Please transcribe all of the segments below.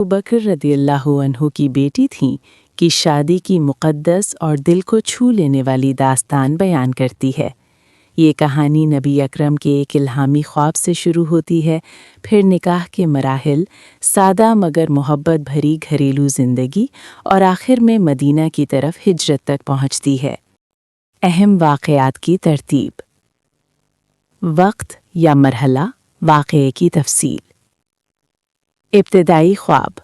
अबू बकर रदियल्लाहु अन्हु की बेटी थीं कि शादी की मुक़द्दस और दिल को छू लेने वाली दास्तान बयान करती है। ये कहानी नबी अकरम के एक इल्हामी ख्वाब से शुरू होती है, फिर निकाह के मराहिल, सादा मगर मोहब्बत भरी घरेलू ज़िंदगी और आखिर में मदीना की तरफ हिजरत तक पहुंचती है। अहम वाक़यात की तरतीब, वक्त या मरहला, वाक़ये की तफसील। इब्तिदाई ख्वाब।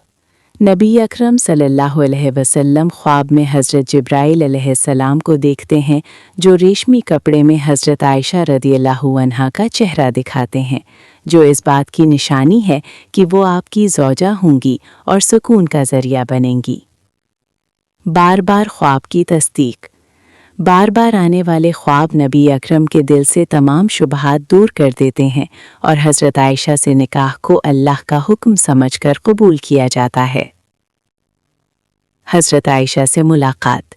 नबी अकरम सल्लल्लाहु अलैहि वसल्लम ख्वाब में हज़रत जिब्राइल अलैहिस्सलाम को देखते हैं, जो रेशमी कपड़े में हज़रत आयशा रदियल्लाहु अन्हा का चेहरा दिखाते हैं, जो इस बात की निशानी है कि वो आपकी ज़ौजा होंगी और सुकून का ज़रिया बनेंगी। बार बार ख्वाब की तस्दीक। बार बार आने वाले ख्वाब नबी अकरम के दिल से तमाम शुबहात दूर कर देते हैं और हज़रत आयशा से निकाह को अल्लाह का हुक्म समझकर कबूल किया जाता है। हज़रत आयशा से मुलाकात।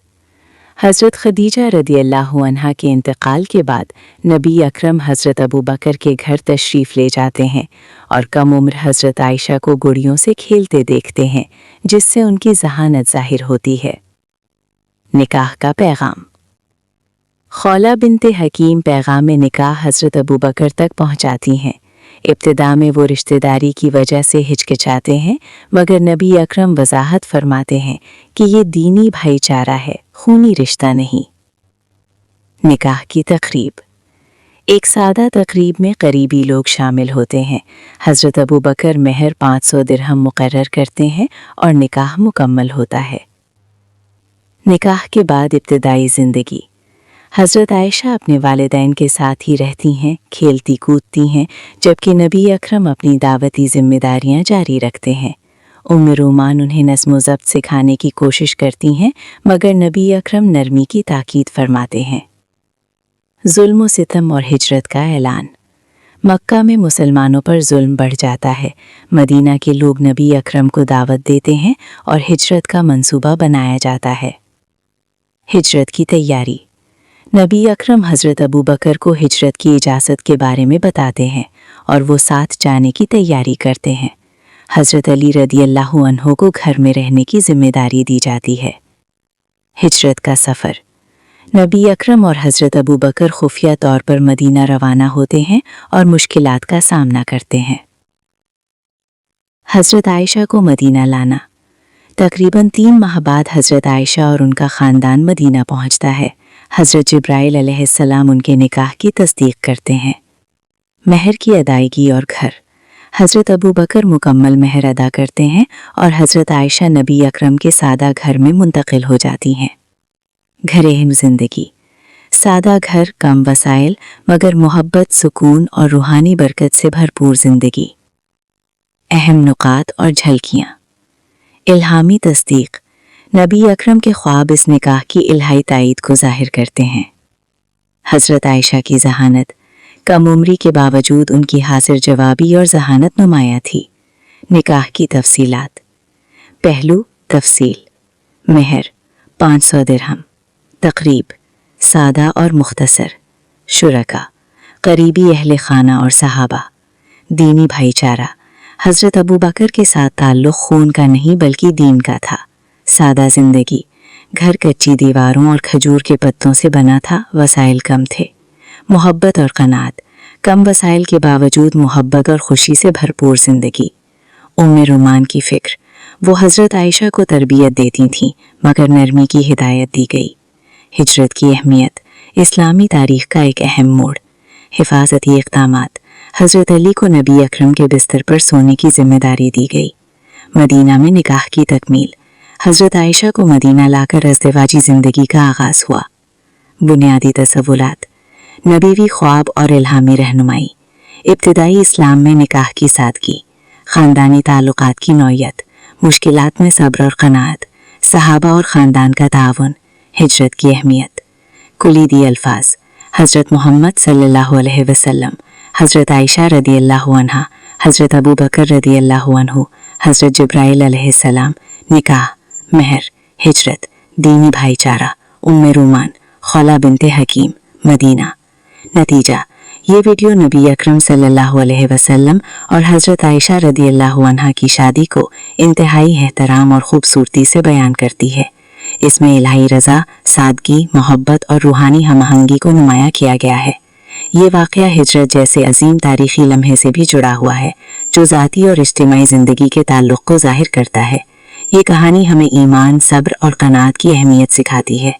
हज़रत खदीजा रदियल्लाहु अन्हा के इंतकाल के बाद नबी अकरम हज़रत अबू बकर के घर तशरीफ़ ले जाते हैं और कम उम्र हज़रत आयशा को गुड़ियों से खेलते देखते हैं, जिससे उनकी ज़हानत ज़ाहिर होती है। निकाह का पैगाम। खौला बिनते हकीम पैगाम निकाह हज़रत अबू बकर तक पहुंचाती हैं। इब्तिदा में वो रिश्तेदारी की वजह से हिचकिचाते हैं, मगर नबी अकरम वजाहत फरमाते हैं कि ये दीनी भाईचारा है, खूनी रिश्ता नहीं। निकाह की तकरीब। एक सादा तकरीब में करीबी लोग शामिल होते हैं। हज़रत अबू बकर महर 500 दिरहम मुकर्रर करते हैं और निकाह मुकम्मल होता है। निकाह के बाद इब्तिदाई ज़िंदगी। हज़रत आयशा अपने वालिदैन के साथ ही रहती हैं, खेलती कूदती हैं, जबकि नबी अकरम अपनी दावती ज़िम्मेदारियां जारी रखते हैं। उम्मे रूमान उन्हें नज़्म ज़ब्त सिखाने की कोशिश करती हैं, मगर नबी अकरम नरमी की ताकीद फरमाते हैं। जुल्म व सितम और हिजरत का ऐलान। मक्का में मुसलमानों पर जुल्म बढ़ जाता है। मदीना के लोग नबी अकरम को दावत देते हैं और हिजरत का मंसूबा बनाया जाता है। हिजरत की तैयारी। नबी अकरम हज़रत अबू बकर को हिजरत की इजाज़त के बारे में बताते हैं और वो साथ जाने की तैयारी करते हैं। हज़रत अली रदियल्लाहु अन्हु को घर में रहने की जिम्मेदारी दी जाती है। हिजरत का सफ़र। नबी अकरम और हज़रत अबू बकर खुफिया तौर पर मदीना रवाना होते हैं और मुश्किलात का सामना करते हैं। हज़रत आयशा को मदीना लाना। तकरीबन 3 माह बाद हज़रत आयशा और उनका ख़ानदान मदीना पहुंचता है। हज़रत जिब्राइल अलैहिस्सलाम उनके निकाह की तस्दीक करते हैं। महर की अदायगी और घर। हज़रत अबू बकर मुकम्मल महर अदा करते हैं और हज़रत आयशा नबी अकरम के सादा घर में मुंतकिल हो जाती हैं। घरेलू ज़िंदगी। सादा घर, कम वसाइल, मगर मोहब्बत, सुकून और रूहानी बरकत से भरपूर ज़िंदगी। अहम नुकात और झलकियाँ। इल्हामी तस्दीक। नबी अकरम के ख्वाब इस निकाह की इल्हाई ताईद को ज़ाहिर करते हैं। हज़रत आयशा की ज़हानत। कम उम्री के बावजूद उनकी हाजिर जवाबी और ज़हानत नुमाया थी। निकाह की तफसीलात। पहलू तफसील। महर 500 दिरहम। तकरीब सादा और मुख्तसर। शुरका करीबी अहले खाना और सहाबा। दीनी भाईचारा। हज़रत अबू बकर के साथ ताल्लुक़ खून का नहीं बल्कि दीन का था। सादा ज़िंदगी। घर कच्ची दीवारों और खजूर के पत्तों से बना था, वसाइल कम थे। मोहब्बत और क़नात। कम वसाइल के बावजूद मोहब्बत और खुशी से भरपूर ज़िंदगी। उम्मे रूमान की फ़िक्र। वो हज़रत आयशा को तरबियत देती थीं, मगर नरमी की हिदायत दी गई। हिजरत की अहमियत। इस्लामी तारीख़ का एक अहम मोड़। हिफाजती इक़दामात। हज़रत अली को नबी अकरम के बिस्तर पर सोने की जिम्मेदारी दी गई। मदीना में निकाह की तकमील। हज़रत आयशा को मदीना लाकर अज़दवाजी ज़िंदगी का आगाज़ हुआ। बुनियादी तसव्वुरात। नबीवी ख्वाब और इल्हामी रहनुमाई। इब्तिदाई इस्लाम में निकाह की सादगी, ख़ानदानी ताल्लुकात की नौयत, मुश्किलात में सब्र और क़नाअत, सहाबा और ख़ानदान का ताउन। हिजरत की अहमियत। कुलीदी अल्फाज। हज़रत मोहम्मद सल्लल्लाहु अलैहि वसल्लम, हज़रत आयशा रदियल्लाहु अन्हा, हज़रत अबू बकर रदियल्लाहु अन्हु, हज़रत जिब्राइल अलैहिस्सलाम। निकाह, महर, हिजरत, दीनी भाईचारा, उम्मे रूमान, खौला बिनते हकीम, मदीना। नतीजा, ये वीडियो नबी अकरम सल्लल्लाहु अलैहि वसल्लम और हज़रत आयशा रदियल्लाहु अन्हा की शादी को इंतहाई एहतराम और ख़ूबसूरती से बयान करती है। इसमें इलाही रज़ा, सादगी, मोहब्बत और रूहानी हमआहंगी को नुमाया किया गया है। ये वाक़या हिजरत जैसे अजीम तारीख़ी लम्हे से भी जुड़ा हुआ है, जो ज़ाती और इज्तिमाई ज़िंदगी के ताल्लुक़ को ज़ाहिर करता है। ये कहानी हमें ईमान, सब्र और क़नाअत की अहमियत सिखाती है।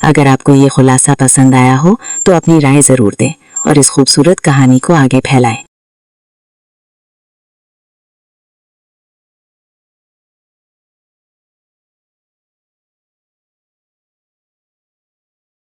अगर आपको ये खुलासा पसंद आया हो तो अपनी राय ज़रूर दें और इस खूबसूरत कहानी को आगे फैलाएं।